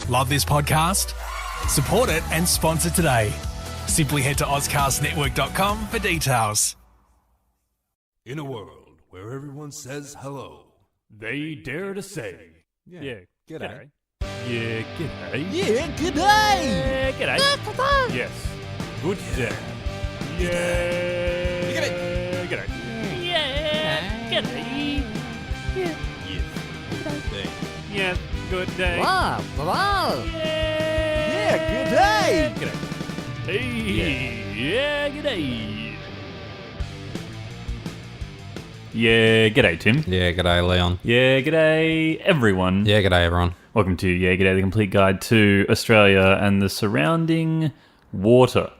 Love this podcast? Support it and sponsor today. Simply head to auscastnetwork.com for details. In a world where everyone says hello, they dare to say, yeah, g'day. Yeah, g'day. Yeah, g'day! Yeah, g'day. Yes, good day. Yeah, G'day. G'day. Yeah, g'day. Yeah, Day. yeah, good day. Wow, wow. Yeah, good day. G'day. Hey, yeah, g'day. Yeah, g'day, Tim. Yeah, g'day, Leon. Yeah, g'day, everyone. Yeah, g'day, everyone. Welcome to Yeah, G'day, the complete guide to Australia and the surrounding water.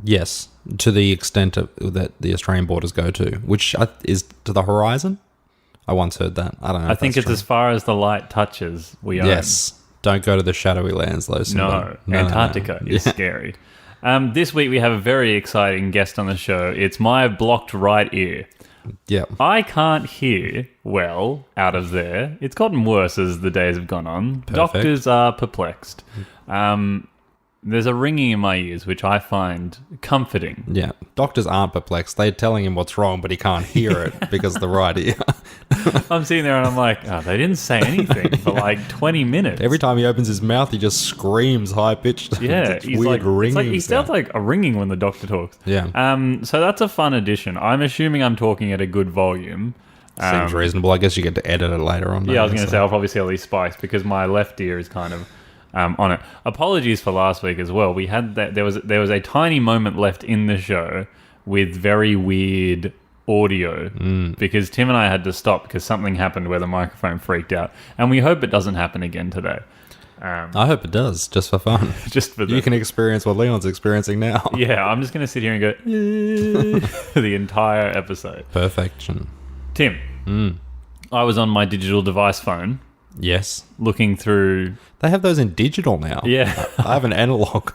Yes, to the extent that the Australian borders go to, which is to the horizon. I once heard that. I don't know. I think it's as far as the light touches. We own. Yes. Don't go to the shadowy lands, though. No, Antarctica is scary. This week we have a very exciting guest on the show. It's my blocked right ear. Yeah. I can't hear well out of there. It's gotten worse as the days have gone on. Perfect. Doctors are perplexed. There's a ringing in my ears, which I find comforting. Yeah. Doctors aren't perplexed. They're telling him what's wrong, but he can't hear it because of the right ear. I'm sitting there and I'm like, oh, they didn't say anything for like 20 minutes. Every time he opens his mouth, he just screams high-pitched. Yeah, It's he's weird like, it's like ringing he sounds sound. like a ringing when the doctor talks. Yeah. So that's a fun addition. I'm assuming I'm talking at a good volume. Seems reasonable. I guess you get to edit it later on. Yeah, I was going to so. say I'll probably see all these spikes because my left ear is kind of on it. Apologies for last week as well. We had that there was a tiny moment left in the show with very weird audio because Tim and I had to stop because something happened where the microphone freaked out, and we hope it doesn't happen again today. I hope it does, just for fun. Just for You can experience what Leon's experiencing now. Yeah, I'm just going to sit here and go the entire episode. Perfection. Tim, I was on my digital device phone Yes. looking through They have those in digital now. Yeah. I have an analog.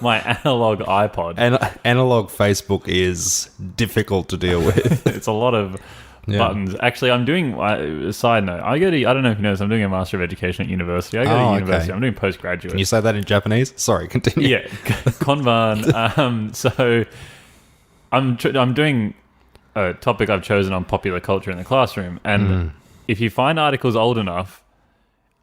my analog iPod. And analog Facebook is difficult to deal with. It's a lot of buttons. Actually, I'm doing a side note. I don't know if you know this, I'm doing a Master of Education at university. I go to university. okay. I'm doing postgraduate. Can you say that in Japanese? Sorry, continue. Yeah, Konban. So I'm doing a topic I've chosen on popular culture in the classroom, and if you find articles old enough,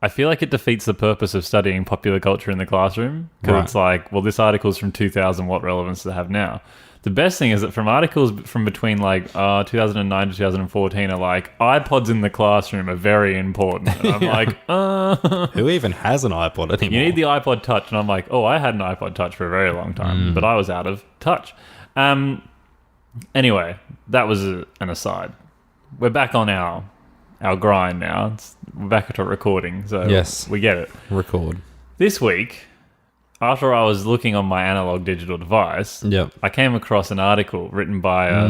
I feel like it defeats the purpose of studying popular culture in the classroom because Right. it's like, well, this article's from 2000. What relevance does it have now? The best thing is that from articles from between like 2009 to 2014 are like iPods in the classroom are very important. And I'm like, Who even has an iPod anymore? you need the iPod Touch, and I'm like, oh, I had an iPod Touch for a very long time, but I was out of touch. Anyway, that was an aside. We're back on our grind now. We're back to recording, so Yes. we get it. Record. This week, after I was looking on my analog digital device, Yep. I came across an article written by a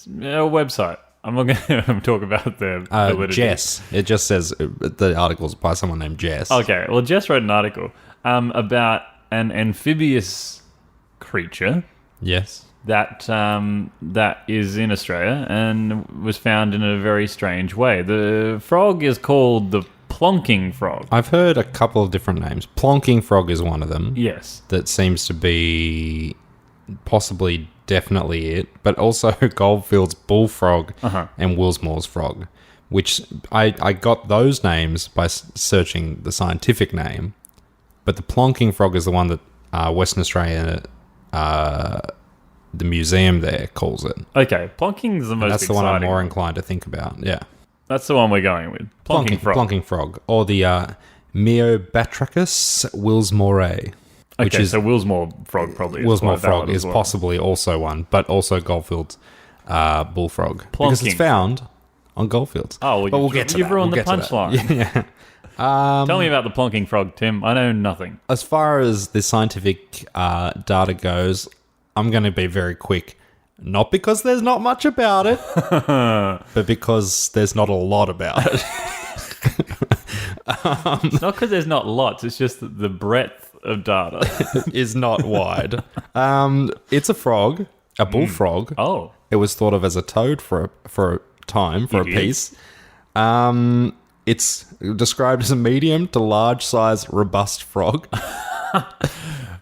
website. I'm not going to talk about the validity. Jess. It just says the article's by someone named Jess. Okay, well, Jess wrote an article about an amphibious creature Yes. that is in Australia and was found in a very strange way. The frog is called the Plonking Frog. I've heard a couple of different names. Plonking Frog is one of them. Yes. That seems to be possibly definitely it, but also Goldfield's bullfrog and Willsmore's frog, which I got those names by searching the scientific name, but the Plonking Frog is the one that Western Australia, the museum there calls it. Okay, Plonking's the most That's the one I'm exciting more inclined to think about, yeah. That's the one we're going with. Plonking Frog. Plonking Frog, or the Miobatrachus willsmorae. Which Okay, is so Willsmore Frog probably is Willsmore quite frog valid as is well. possibly also one, but also Goldfield's bullfrog because Plonking. it's found on Goldfields. Oh, well, but we'll get to you've that. ruined We'll the get to that. punchline. Yeah. Tell me about the Plonking Frog, Tim. I know nothing. As far as the scientific data goes, I'm going to be very quick. Not because there's not much about it, but because there's not a lot about it. It's not because there's not lots. It's just that the breadth of data. Is not wide. It's a frog, a bullfrog. Oh. It was thought of as a toad for a time, for a Idiot. piece. It's described as a medium to large size robust frog.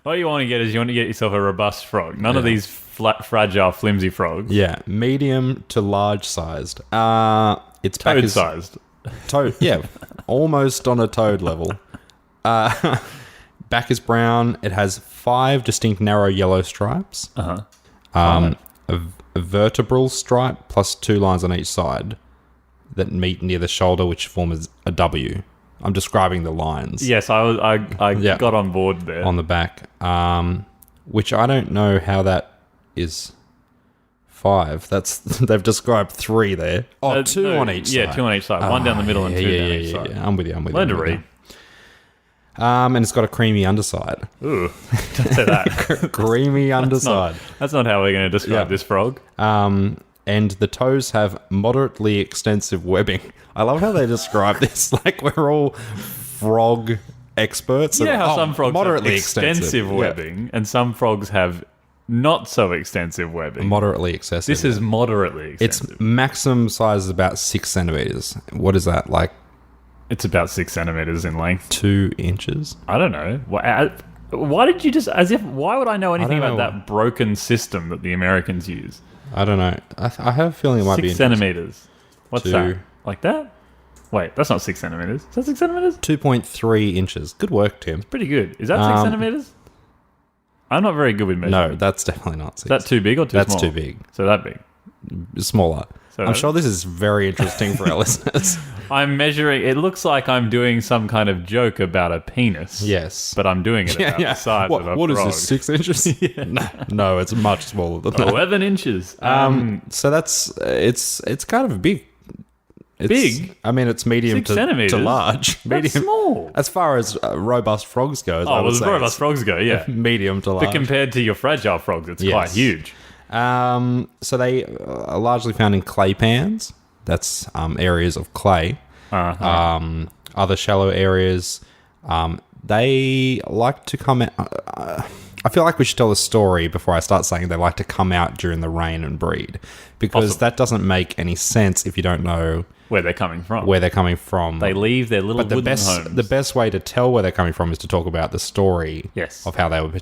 What you want to get yourself a robust frog. None of these flat, fragile, flimsy frogs. Yeah, medium to large sized. Its back Toad is sized. toad. Yeah, almost on a toad level. Back is brown. It has 5 distinct narrow yellow stripes. A vertebral stripe plus 2 lines on each side that meet near the shoulder, which form a W. I'm describing the lines. Yes, I got on board there. On the back, which I don't know how that is 5. They've described 3 there. Oh, 2 on each side. Yeah, 2 on each side. One down the middle and 2 down each side. Yeah. I'm with you. Learn to read. And it's got a creamy underside. Ooh, don't say that. Creamy underside. That's not how we're going to describe this frog. And the toes have moderately extensive webbing. I love how they describe this like we're all frog experts. You know how some frogs moderately have extensive webbing and some frogs have not so extensive webbing. Moderately excessive. This is moderately extensive. Its maximum size is about 6 centimeters. What is that, like? It's about 6 centimeters in length. 2 inches? I don't know. Why did you just... Why would I know anything about that broken system that the Americans use? I don't know. I have a feeling it might be 6 centimeters. What's 2. that? Like that? Wait, that's not 6 centimeters. Is that 6 centimeters? 2.3 inches. Good work, Tim. Pretty good. Is that 6 centimeters? I'm not very good with measuring. No, that's definitely not 6. Is that too big or too small? That's too big. So that big. Smaller. So I'm sure this is very interesting for our listeners. I'm measuring... It looks like I'm doing some kind of joke about a penis. Yes. But I'm doing it about the size of a frog. What is this, 6 inches? No, it's much smaller than that. 11 inches. So that's... It's kind of big. It's, big? I mean, it's medium 6 to centimeters? large. That's small. As far as robust frogs go, As robust frogs go, yeah. Medium to large. But compared to your fragile frogs, it's quite huge. So they are largely found in clay pans. That's areas of clay. Other shallow areas. They like to come out... I feel like we should tell a story before I start saying they like to come out during the rain and breed. Because that doesn't make any sense if you don't know... Where they're coming from. They leave their little wooden homes. The best way to tell where they're coming from is to talk about the story of how they were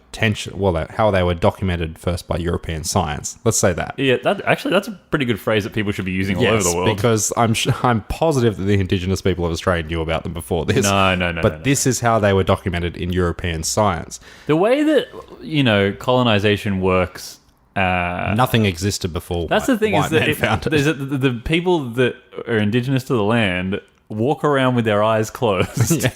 how they were documented first by European science. Let's say that. Yeah, that's a pretty good phrase that people should be using all over the world. Because I'm positive that the indigenous people of Australia knew about them before this. No. But this is how they were documented in European science. The way that, colonization works... Nothing existed before. That's the thing is that the people that are indigenous to the land walk around with their eyes closed.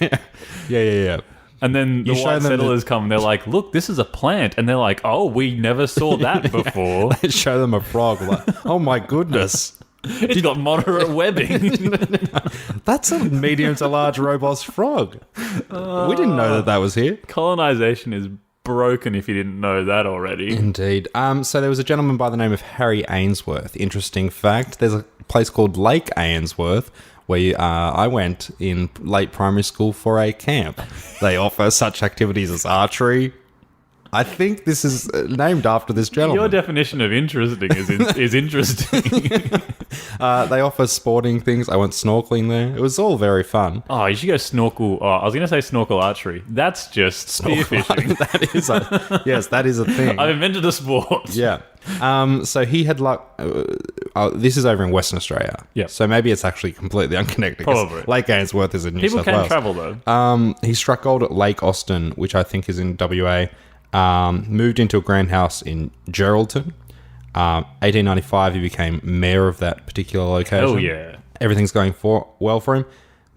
Yeah. And then the white settlers come and they're like, look, this is a plant. And they're like, oh, we never saw that before. They show them a frog like, oh my goodness. It's got moderate webbing. That's a medium to large robust frog. We didn't know that was here. Colonization is broken if you didn't know that already. Indeed. So there was a gentleman by the name of Harry Ainsworth. Interesting fact. There's a place called Lake Ainsworth where I went in late primary school for a camp. They offer such activities as archery. I think this is named after this gentleman. Your definition of interesting is interesting. They offer sporting things. I went snorkeling there. It was all very fun. Oh, you should go snorkel. Oh, I was going to say snorkel archery. That's just spearfishing. That is a thing. I've invented a sport. Yeah. So he had this is over in Western Australia. Yeah. So maybe it's actually completely unconnected. Probably. Lake Ainsworth is in New South Wales. People can travel though. He struck gold at Lake Austin, which I think is in WA. Moved into a grand house in Geraldton. 1895, he became mayor of that particular location. Oh, yeah. Everything's going well for him.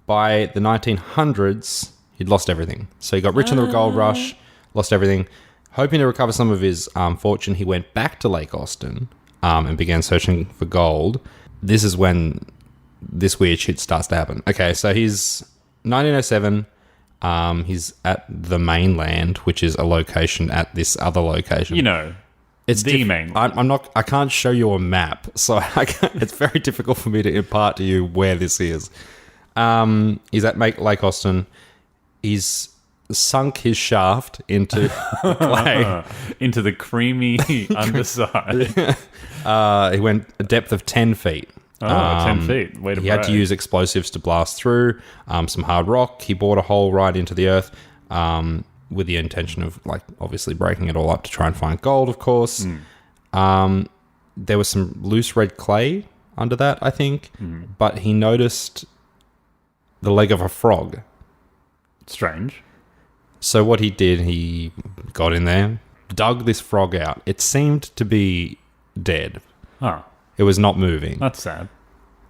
By the 1900s, he'd lost everything. So he got rich in the gold rush, lost everything. Hoping to recover some of his fortune, he went back to Lake Austin and began searching for gold. This is when this weird shit starts to happen. Okay, so he's 1907... he's at the mainland, which is a location at this other location. It's the mainland. I can't show you a map, so it's very difficult for me to impart to you where this is. He's at Lake Austin. He's sunk his shaft into clay. Into the creamy underside. He went a depth of 10 feet. Oh, 10 feet. Way to He had to brag. use explosives to blast through some hard rock. He bored a hole right into the earth with the intention of, like, obviously breaking it all up to try and find gold, of course. There was some loose red clay under that, I think. But he noticed the leg of a frog. Strange. So what he did, he got in there, dug this frog out. It seemed to be dead. Oh, It was not moving. that's sad.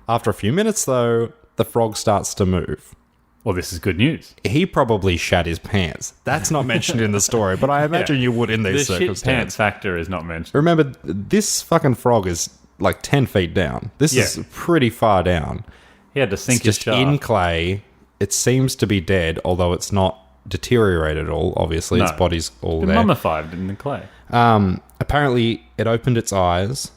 After a few minutes, though, the frog starts to move. Well, this is good news. He probably shat his pants. That's not mentioned in the story, but I imagine you would in The these shit pants circumstances. factor is not mentioned. Remember, this fucking frog is like 10 feet down. This is pretty far down. He had to It's sink his just shaft. in clay. It seems to be dead, although it's not deteriorated at all, obviously. Its No. body's all Been there. mummified in the clay. Apparently, it opened its eyes,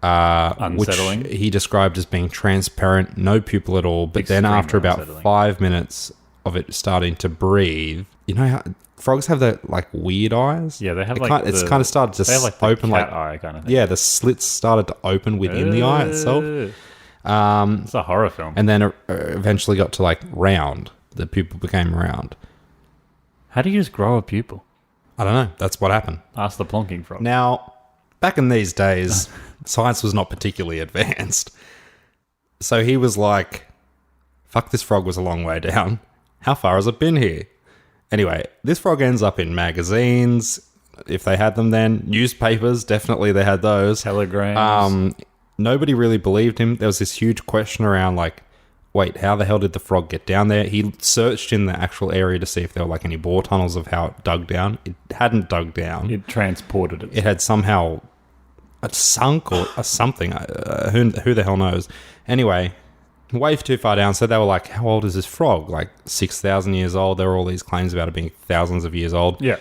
Unsettling. which he described as being transparent, no pupil at all. But then Extremely after about unsettling. 5 minutes of it starting to breathe, you know how frogs have that like weird eyes? Yeah, they have It like kind, it's the- kind of started to They have like the open cat like eye kind of thing. yeah, the slits started to open within the eye itself, It's a horror film. and then eventually got to like round. The pupil became round. How do you just grow a pupil? I don't know. That's what happened. Ask the Plonking Frog. Now, back in these days, science was not particularly advanced. So he was like, fuck, this frog was a long way down. How far has it been here? Anyway, this frog ends up in magazines, if they had them then. Newspapers, definitely they had those. Telegrams. Nobody really believed him. There was this huge question around, like, wait, how the hell did the frog get down there? He searched in the actual area to see if there were, like, any bore tunnels of how it dug down. It hadn't dug down. It transported it. It had somehow sunk or something. Who the hell knows? Anyway, way too far down. So they were like, how old is this frog? Like 6,000 years old. There were all these claims about it being thousands of years old. Yeah.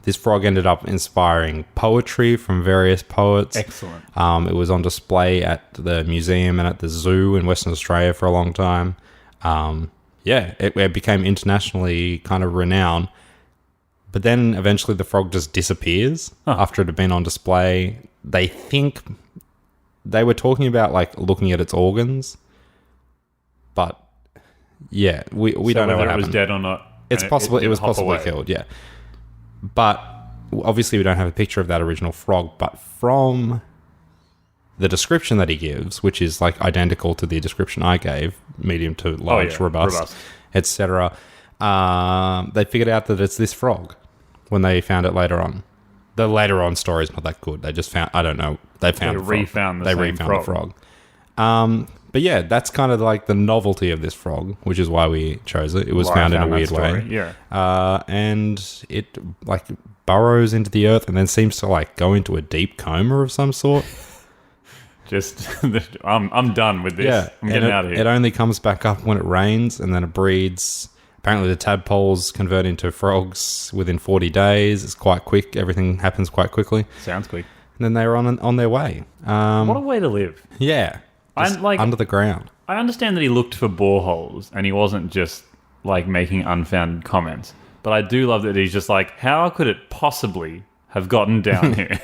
This frog ended up inspiring poetry from various poets. Excellent. It was on display at the museum and at the zoo in Western Australia for a long time. It became internationally kind of renowned. But then eventually the frog just disappears after it had been on display. They think they were talking about like looking at its organs, but yeah, we don't know what whether it was happened. dead or not. It's and possible it did was hop possibly away. killed, yeah. But obviously we don't have a picture of that original frog, but from the description that he gives, which is like identical to the description I gave, medium to large, robust. etc., they figured out that it's this frog when they found it later on. The later on story is not that good. They just found, I don't know, they found the frog. refound the They same refound the frog. But yeah, that's kind of like the novelty of this frog, which is why we chose it. It was Why I found in a found that weird story, way. yeah. And it like burrows into the earth and then seems to like go into a deep coma of some sort. Just, I'm done with this. Yeah, I'm and getting out of It here. only comes back up when it rains, and then it breeds. Apparently, the tadpoles convert into frogs within 40 days. It's quite quick. Everything happens quite quickly. Sounds quick. And then they're on their way. What a way to live. Yeah, just I'm like- under the ground. I understand that he looked for boreholes and he wasn't just like making unfounded comments. But I do love that he's just like, how could it possibly have gotten down here?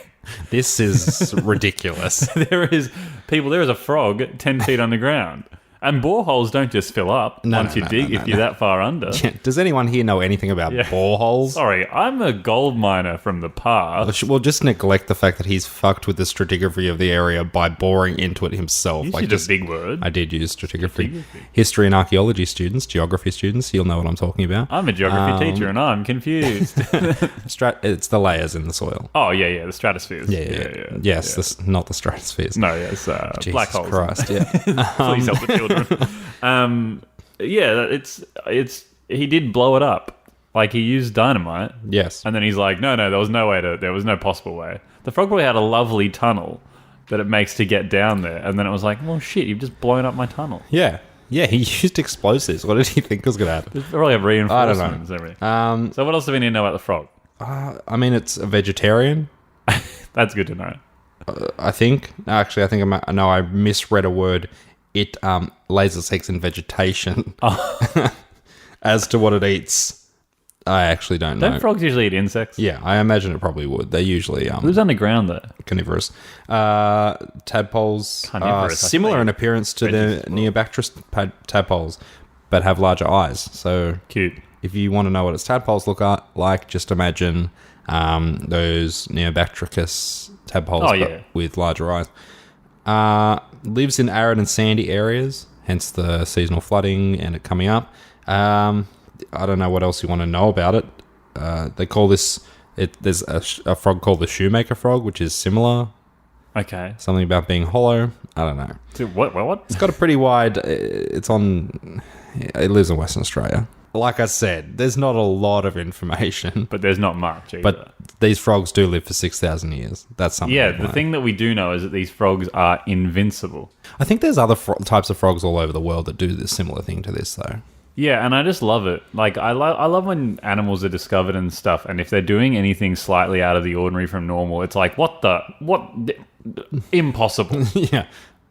This is ridiculous. There is a frog 10 feet underground. And boreholes don't just fill up once you dig if you're that far under. Does anyone here know anything about boreholes? Sorry, I'm a gold miner from the past. We'll just neglect the fact that he's fucked with the stratigraphy of the area by boring into it himself. You Like used just a big word. I did use stratigraphy. History and archaeology students, geography students, you'll know what I'm talking about. I'm a geography teacher and I'm confused. It's the layers in the soil. Oh, yeah, the stratospheres. Yeah. Yes, not the stratospheres. No, yes, Jesus black holes. Christ, yeah. Please help the children. He did blow it up. Like, he used dynamite. Yes. And then he's like, no, there was no possible way. The frog probably had a lovely tunnel that it makes to get down there. And then it was like, well, shit, you've just blown up my tunnel. Yeah. Yeah, he used explosives. What did he think was going to happen? They probably have reinforcements I don't and everything. So what else do we need to know about the frog? I mean, it's a vegetarian, That's good to know. I think. Actually, I think I misread a word. It lays its eggs in vegetation. As to what it eats, I actually don't know. Don't frogs usually eat insects? Yeah, I imagine it probably would. They usually Who's underground though? carnivorous. Tadpoles are Carnivorous, I similar think. in appearance to the Veggies as well. Neobacterus tadpoles, but have larger eyes. So Cute. if you want to know what its tadpoles look like, just imagine those Neobacterus tadpoles but yeah. with larger eyes. Lives in arid and sandy areas, hence the seasonal flooding and it coming up. I don't know what else you want to know about it. They call this... There's a frog called the shoemaker frog, which is similar. Okay. Something about being hollow. I don't know. So what? It's got a pretty wide... It lives in Western Australia. Like I said, there's not a lot of information. But there's not much either. But these frogs do live for 6,000 years. That's something. yeah, to the know. thing that we do know is that these frogs are invincible. I think there's other types of frogs all over the world that do this similar thing to this, though. Yeah, and I just love it. Like, I love when animals are discovered and stuff, and if they're doing anything slightly out of the ordinary from normal, it's like, impossible. Yeah.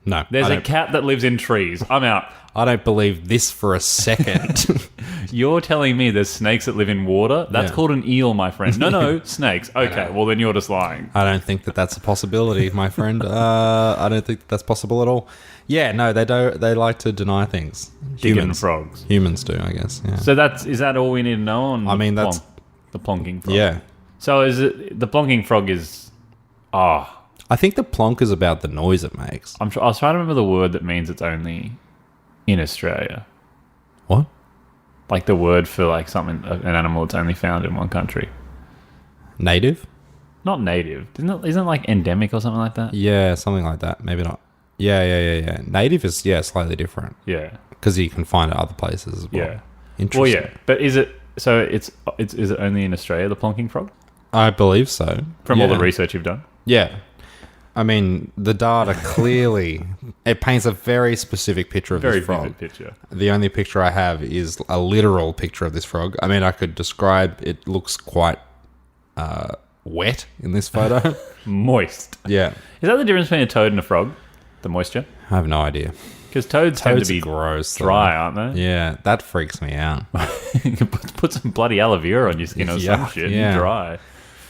No. There's I a don't- cat that lives in trees. I'm out. I don't believe this for a second. You're telling me there's snakes that live in water? That's Yeah. called an eel, my friend. No, snakes. Okay, well then you're just lying. I don't think that that's a possibility, my friend. I don't think that's possible at all. Yeah, no, they don't. They like to deny things. Digging frogs. Humans do, I guess. Yeah. So is that all we need to know on I mean, that's- the plonking frog? Yeah. So is it the plonking frog is I think the plonk is about the noise it makes. I was trying to remember the word that means it's only in Australia. What? Like the word for like something, an animal that's only found in one country. Native? Not native. Isn't it like endemic or something like that? Yeah, something like that. Maybe not. Yeah. Native is, slightly different. Yeah. Because you can find it other places as well. Yeah. Interesting. Well, yeah. But is it only in Australia, the plonking frog? I believe so. From all Yeah. the research you've done? Yeah. I mean, the data clearly, it paints a very specific picture of Very this frog. vivid picture. The only picture I have is a literal picture of this frog. I mean, I could describe, it looks quite wet in this photo. Moist. Yeah. Is that the difference between a toad and a frog? The moisture? I have no idea. Because toads tend Toads to are be gross. dry, aren't they? Yeah, that freaks me out. You can put some bloody aloe vera on your skin or some Yuck, shit yeah. and dry.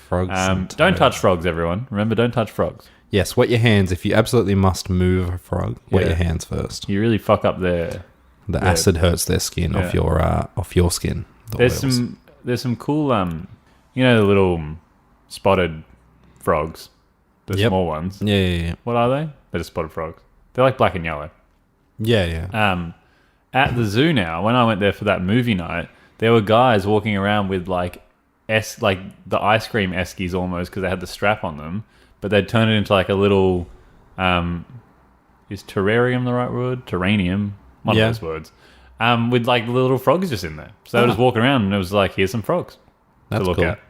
Frogs. and Don't toads. touch frogs, everyone. Remember, don't touch frogs. Yes, wet your hands. If you absolutely must move a frog, wet Yeah. your hands first. You really fuck up their... The acid hurts their skin off your skin. The There's oils. some cool the little spotted frogs, the Yep. small ones. Yeah. What are they? They're just spotted frogs. They're like black and yellow. Yeah. At the zoo now, when I went there for that movie night, there were guys walking around with like the ice cream eskies almost because they had the strap on them, but they'd turn it into like a little is terrarium the right word? Terranium, one Yeah. of those words. With like little frogs just in there. So they were just walking around and it was like, here's some frogs That's to look cool. at.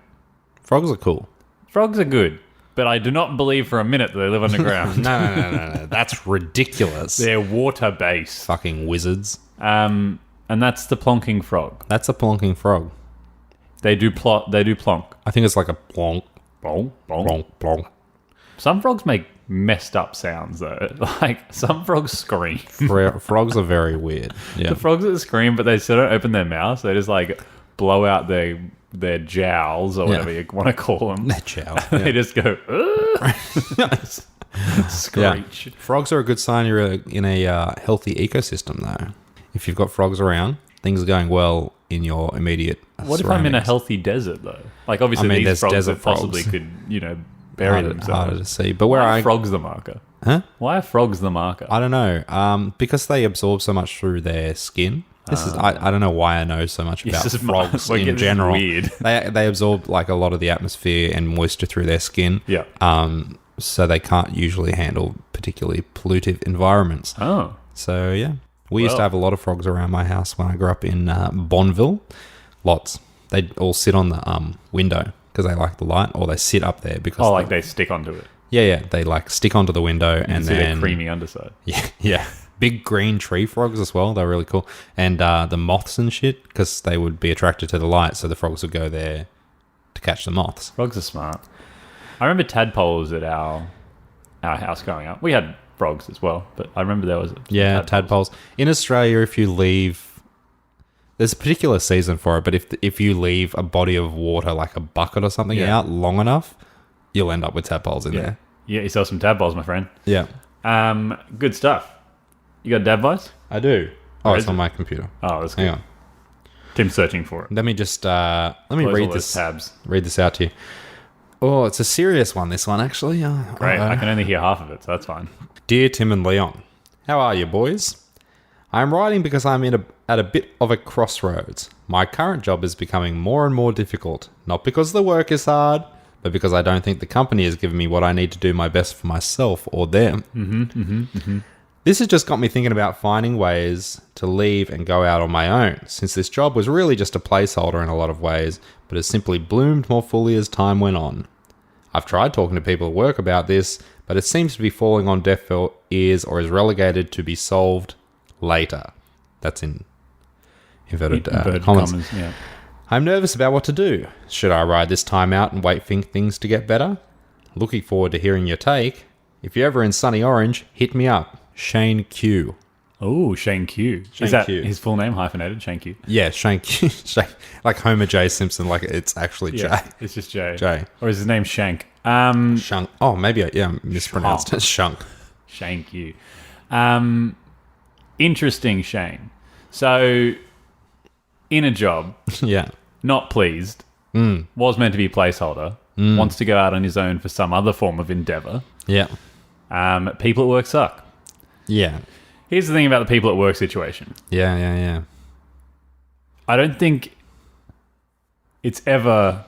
Frogs are cool. Frogs are good, but I do not believe for a minute that they live underground. No. That's ridiculous. They're water based. Fucking wizards. And that's the plonking frog. That's a plonking frog. They do plonk. I think it's like a plonk, Bonk, bonk. plonk, plonk. Some frogs make messed up sounds though. Like some frogs scream. Frogs are very weird. Yeah. The frogs that scream, but they still don't open their mouths. They just like blow out their jowls or whatever you want to call them. That chow. They just go screech. Frogs are a good sign you're in a healthy ecosystem, though. If you've got frogs around, things are going well in your immediate What if I'm in a surroundings. healthy desert though? Like obviously I mean, these there's frogs desert that possibly frogs. could bury Harder to themselves. see. But where Why I are frogs the marker? Huh? Why are frogs the marker? I don't know. Because they absorb so much through their skin. This is I don't know why I know so much about This is frogs we're getting in general. weird. They absorb like a lot of the atmosphere and moisture through their skin. Yeah. So they can't usually handle particularly pollutive environments. Oh. So yeah, we used to Well. have a lot of frogs around my house when I grew up in Bonneville. Lots. They all sit on the window because they like the light, or they sit up there because Oh, like they stick onto it. yeah, they like stick onto the window And and see their then creamy underside. yeah. Big green tree frogs as well. They're really cool. And the moths and shit, because they would be attracted to the light, so the frogs would go there to catch the moths. Frogs are smart. I remember tadpoles at our house growing up. We had frogs as well, but I remember there was Yeah, tadpoles. In Australia, if you leave There's a particular season for it, but if you leave a body of water, like a bucket or something, out long enough, you'll end up with tadpoles in there. Yeah, you sell some tadpoles, my friend. Yeah. Good stuff. You got dad advice? I do. Oh, Where it's is on it? my computer. Oh, that's good. Hang on. Tim's searching for it. Let me just let me Close all read those this. tabs. Read this out to you. Oh, it's a serious one. This one actually. Great. I can only hear half of it, so that's fine. Dear Tim and Leon, how are you, boys? I'm writing because I'm at a bit of a crossroads. My current job is becoming more and more difficult, not because the work is hard, but because I don't think the company has given me what I need to do my best for myself or them. This has just got me thinking about finding ways to leave and go out on my own, since this job was really just a placeholder in a lot of ways, but has simply bloomed more fully as time went on. I've tried talking to people at work about this, but it seems to be falling on deaf ears or is relegated to be solved later. That's in inverted commas. Yeah. I'm nervous about what to do. Should I ride this time out and wait for things to get better? Looking forward to hearing your take. If you're ever in sunny Orange, hit me up. Shane Q. Oh, Shane Q. Shane Is that Q. his full name hyphenated? Shane Q. Yeah, Shane Q. Like Homer J. Simpson, like it's actually Yeah, J. it's just J. J. Or is his name Shank? Shunk. Oh, maybe I mispronounced it. Shunk. Shane Q. Interesting, Shane. So, in a job, Yeah. not pleased, was meant to be placeholder, wants to go out on his own for some other form of endeavor. Yeah. People at work suck. Yeah. Here's the thing about the people at work situation. Yeah. I don't think it's ever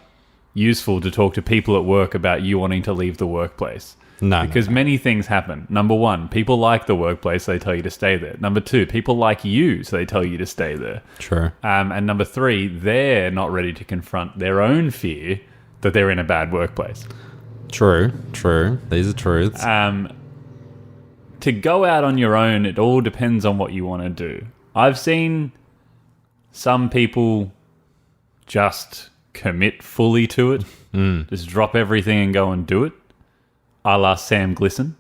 useful to talk to people at work about you wanting to leave the workplace. No. Because many things happen. Number one, people like the workplace, so they tell you to stay there. Number two, people like you, so they tell you to stay there. True. And number three, they're not ready to confront their own fear that they're in a bad workplace. True. These are truths. To go out on your own, it all depends on what you want to do. I've seen some people just commit fully to it, just drop everything and go and do it, a la Sam Glisson.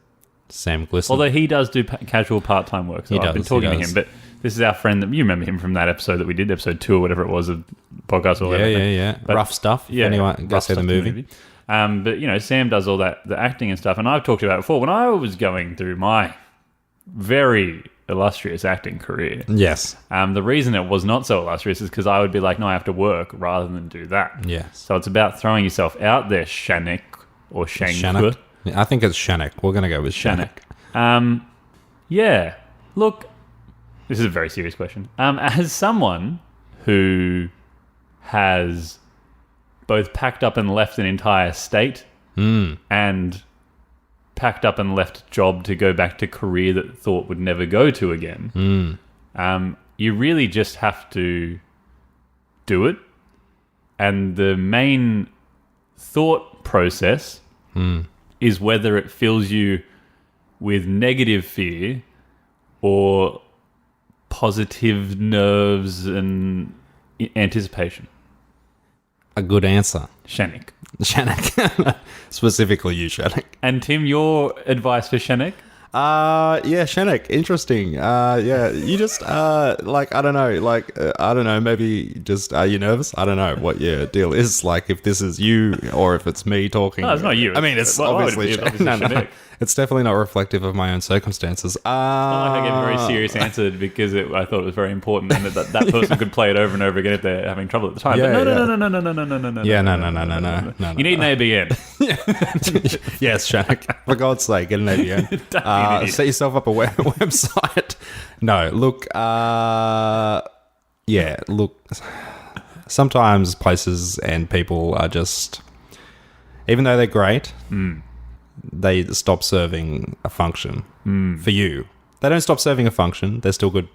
Sam Glisson. Although he does do casual part-time work, so He I've been does, talking he to does. him. But this is our friend that you remember him from that episode that we did, episode 2 or whatever it was of podcast or whatever. Yeah. But- Rough stuff. Yeah, Anyone go rough see the stuff, movie. But Sam does all that, the acting and stuff, and I've talked about it before. When I was going through my very illustrious acting career, Yes. the reason it was not so illustrious is because I would be like, no, I have to work rather than do that. Yes. So it's about throwing yourself out there, Shanik or Shank. Shannock. I think it's Shannock. We're going to go with Shannock. Yeah. Look, this is a very serious question. As someone who has both packed up and left an entire state and packed up and left job to go back to career that thought would never go to again, you really just have to do it. And the main thought process is whether it fills you with negative fear or positive nerves and anticipation. A good answer. Shanik. Shannock. Specifically you, Shannock. And Tim, your advice for Shanik? Yeah, Shannock. Interesting. Yeah, you just, I don't know, maybe just, are you nervous? I don't know what your deal is. Like, if this is you or if it's me talking. No, it's not you. I mean, it's Why would it obviously, be? It's obviously Shannock. it's definitely not reflective of my own circumstances. I gave a very serious answer because I thought it was very important and that person could play it over and over again if they're having trouble at the time. Yeah, but yeah. no. Yeah, no. You need an ABN. Yes, Shannock. For God's sake, get an ABN. Don't be an idiot. Set yourself up a website. No, look. Look. Sometimes places and people are just, even though they're great, they stop serving a function for you. They don't stop serving a function. They're still good.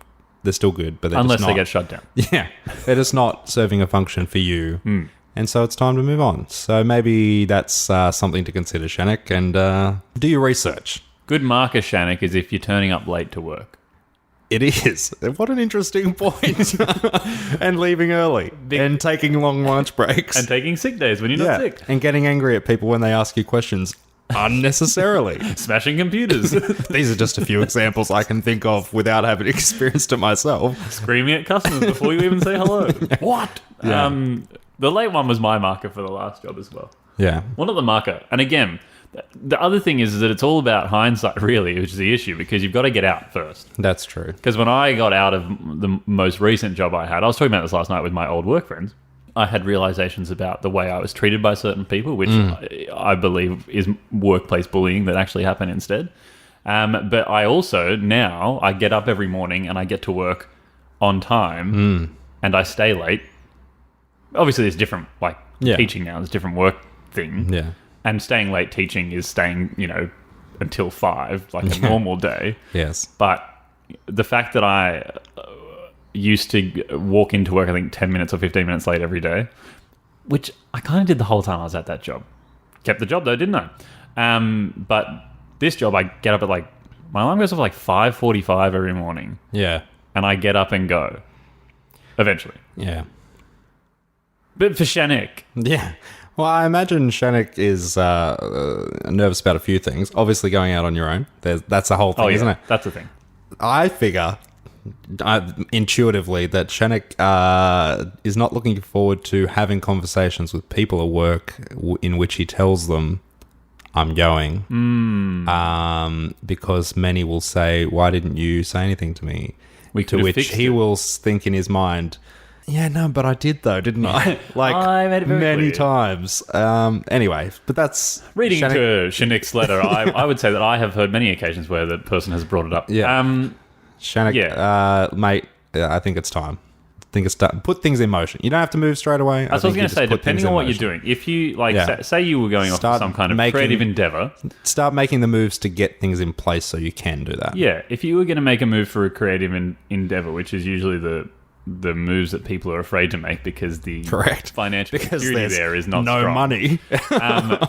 They're still good, but they're Unless just they not. get shut down. Yeah, they're just not serving a function for you. And so it's time to move on. So maybe that's something to consider, Shannock, and do your research. Good marker, Shanik, is if you're turning up late to work. It is. What an interesting point. And leaving early. And taking long lunch breaks. And taking sick days when you're not sick. And getting angry at people when they ask you questions unnecessarily. Smashing computers. These are just a few examples I can think of without having experienced it myself. Screaming at customers before you even say hello. What? Yeah. The late one was my marker for the last job as well. Yeah. Well, not the marker. And again, the other thing is that it's all about hindsight, really, which is the issue, because you've got to get out first. That's true. Because when I got out of the most recent job I had, I was talking about this last night with my old work friends, I had realizations about the way I was treated by certain people, which I believe is workplace bullying that actually happened instead. But I also, now, I get up every morning and I get to work on time and I stay late. Obviously, there's different, teaching now, there's different work thing. Yeah. And staying late teaching is staying, until 5, like a normal day. Yes. But the fact that I used to walk into work, I think, 10 minutes or 15 minutes late every day, which I kind of did the whole time I was at that job. Kept the job, though, didn't I? But this job, I get up at, my alarm goes off at 5:45 every morning. Yeah. And I get up and go. Eventually. Yeah. But for Shanik. Yeah. Well, I imagine Shanik is nervous about a few things. Obviously, going out on your own. That's the whole thing, isn't it? That's the thing. I figure intuitively that Shanik is not looking forward to having conversations with people at work in which he tells them, I'm going. Because many will say, why didn't you say anything to me? To which he will think in his mind, yeah, no, but I did though, didn't I? I made it very many clear. times. Anyway, but that's... Reading to Shanik's letter, I would say that I have heard many occasions where the person has brought it up. Yeah. Shanik, mate, I think it's time. I think it's time. Put things in motion. You don't have to move straight away. That's what I was going to say. Depending on what you're doing, if you say you were going off to some kind of creative endeavor, start making the moves to get things in place so you can do that. Yeah, if you were going to make a move for a creative endeavor, which is usually the moves that people are afraid to make because the financial security there is not strong. Money.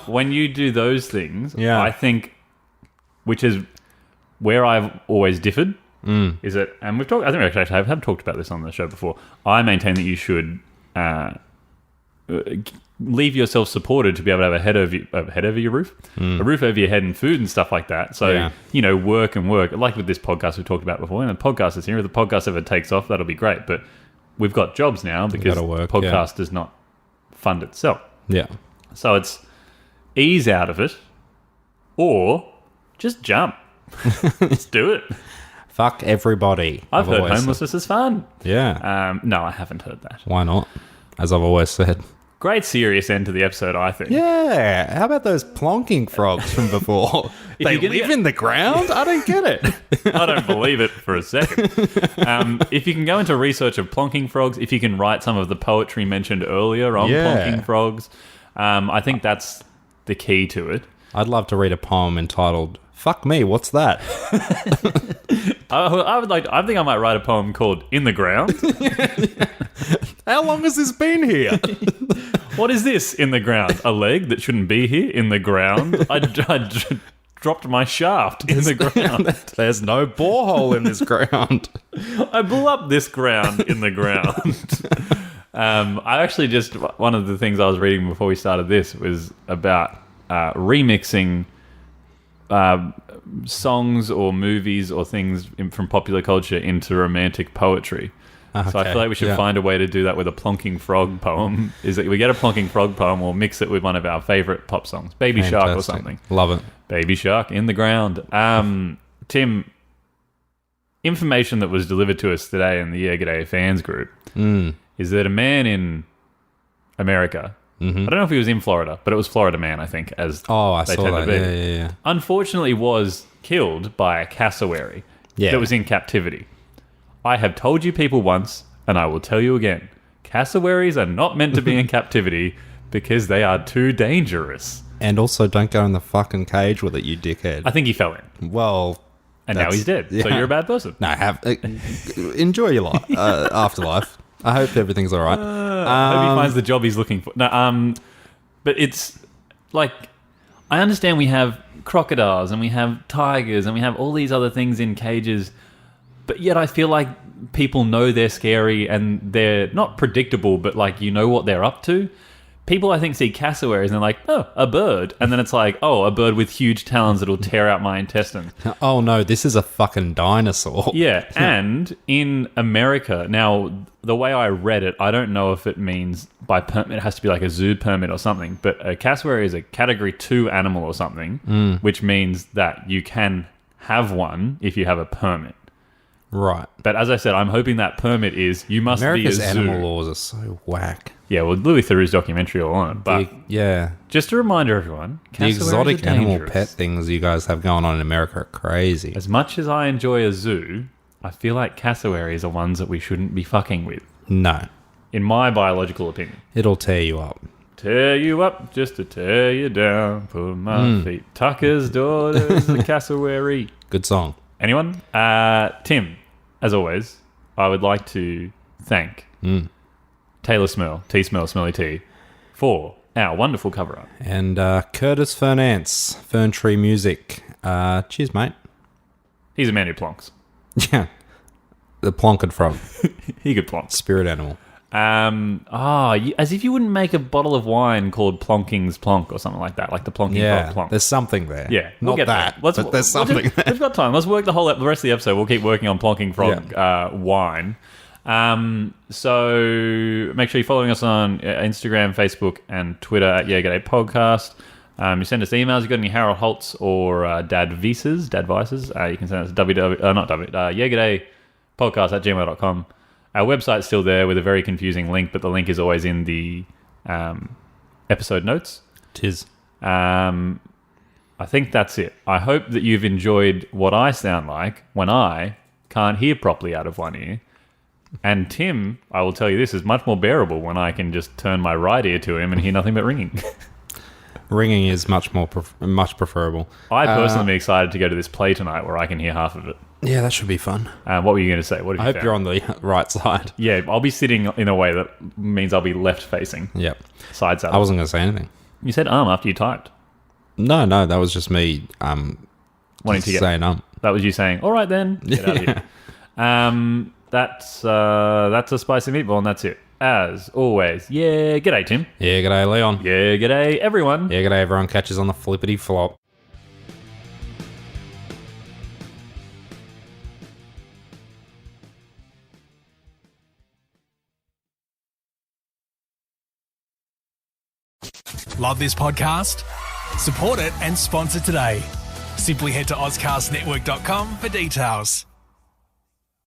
When you do those things, Yeah. I think, which is where I've always differed. Is that, and we've talked, I think we actually have talked about this on the show before. I maintain that you should leave yourself supported to be able to have a head over your roof, a roof over your head, and food and stuff like that. So, work and work. Like with this podcast we talked about before, and the podcast is here. If the podcast ever takes off, that'll be great. But we've got jobs now because the podcast does not fund itself. Yeah. So it's ease out of it or just jump. Just do it. Fuck everybody. I've heard homelessness is fun. Yeah. No, I haven't heard that. Why not? As I've always said. Great serious end to the episode, I think. Yeah. How about those plonking frogs from before? They live in the ground? I don't get it. I don't believe it for a second. If you can go into research of plonking frogs, if you can write some of the poetry mentioned earlier on plonking frogs, I think that's the key to it. I'd love to read a poem entitled, Fuck Me, What's That? I think I might write a poem called In the Ground. How long has this been here? What is this in the ground? A leg that shouldn't be here in the ground? I dropped my shaft in the ground. There's no borehole in this ground. I blew up this ground in the ground. I actually just, one of the things I was reading before we started this was about remixing songs or movies or things from popular culture into romantic poetry. So I feel like we should find a way to do that with a Plonking Frog poem. Is that we get a Plonking Frog poem, we'll mix it with one of our favourite pop songs. Baby Shark or something. Love it. Baby Shark in the ground. Tim, information that was delivered to us today in the Yeah G'day fans group is that a man in America, I don't know if he was in Florida, but it was Florida man, I think, as I they saw tend that. to be. Yeah. Unfortunately was killed by a cassowary that was in captivity. I have told you people once, and I will tell you again, cassowaries are not meant to be in captivity because they are too dangerous. And also, don't go in the fucking cage with it, you dickhead. I think he fell in. Well... And now he's dead, so you're a bad person. No, enjoy your life, afterlife. I hope everything's all right. I hope he finds the job he's looking for. No, but it's like, I understand we have crocodiles and we have tigers and we have all these other things in cages, but yet I feel like people know they're scary and they're not predictable, but like you know what they're up to. people I think see cassowaries and they're like, oh, a bird. And then it's like, oh, a bird with huge talons that'll tear out my intestines. Oh no, this is a fucking dinosaur. Yeah, and in America, now, the way I read it, I don't know if it means by permit, it has to be like a zoo permit or something, but a cassowary is a category 2 animal or something, which means that you can have one if you have a permit. Right. But as I said, I'm hoping that permit is you must America's be a zoo. animal laws are so whack. Yeah, well, Louis Theroux's documentary all on it. But Yeah. just a reminder, everyone, The cassowaries exotic are animal dangerous. pet things you guys have going on in America are crazy. As much as I enjoy a zoo, I feel like cassowaries are ones that we shouldn't be fucking with, No. in my biological opinion. It'll tear you up. Tear you up just to tear you down. Put my feet. Tucker's daughter's a cassowary. Good song. Anyone? Tim, as always, I would like to thank Teylor Smirl, T-Smell, Smelly T, for our wonderful cover art. And Curtis Fernance, Fern Tree Music. Cheers, mate. He's a man who plonks. Yeah. The Plonking Frog. He could plonk. Spirit animal. As if you wouldn't make a bottle of wine called Plonking's Plonk or something like that, like the Plonking Yeah. Frog Plonk. There's something there. Yeah, we'll Not get that, there. but there's something there. We've got time. Let's work the rest of the episode. We'll keep working on Plonking Frog wine. So make sure you're following us on Instagram, Facebook, and Twitter at Yeah G'day Podcast. You send us emails. You got any Harold Holtz or Dad Vices? You can send us yag'day podcast@gmail.com. Our website's still there with a very confusing link, but the link is always in the episode notes. Tis. I think that's it. I hope that you've enjoyed what I sound like when I can't hear properly out of one ear. And Tim, I will tell you this, is much more bearable when I can just turn my right ear to him and hear nothing but ringing. Ringing is much preferable. I personally am excited to go to this play tonight where I can hear half of it. Yeah, that should be fun. What were you going to say? What have I you hope you're on the right side. Yeah, I'll be sitting in a way that means I'll be left facing. Yep. Side saddle. I wasn't going to say anything. You said after you typed. No, that was just me Wanting to get saying That was you saying, all right then, get out of here. That's a spicy meatball, and that's it. As always, yeah, g'day, Tim. Yeah, g'day, Leon. Yeah, g'day, everyone. Yeah, g'day, everyone. Catches on the flippity flop. Love this podcast? Support it and sponsor today. Simply head to auscastnetwork.com for details.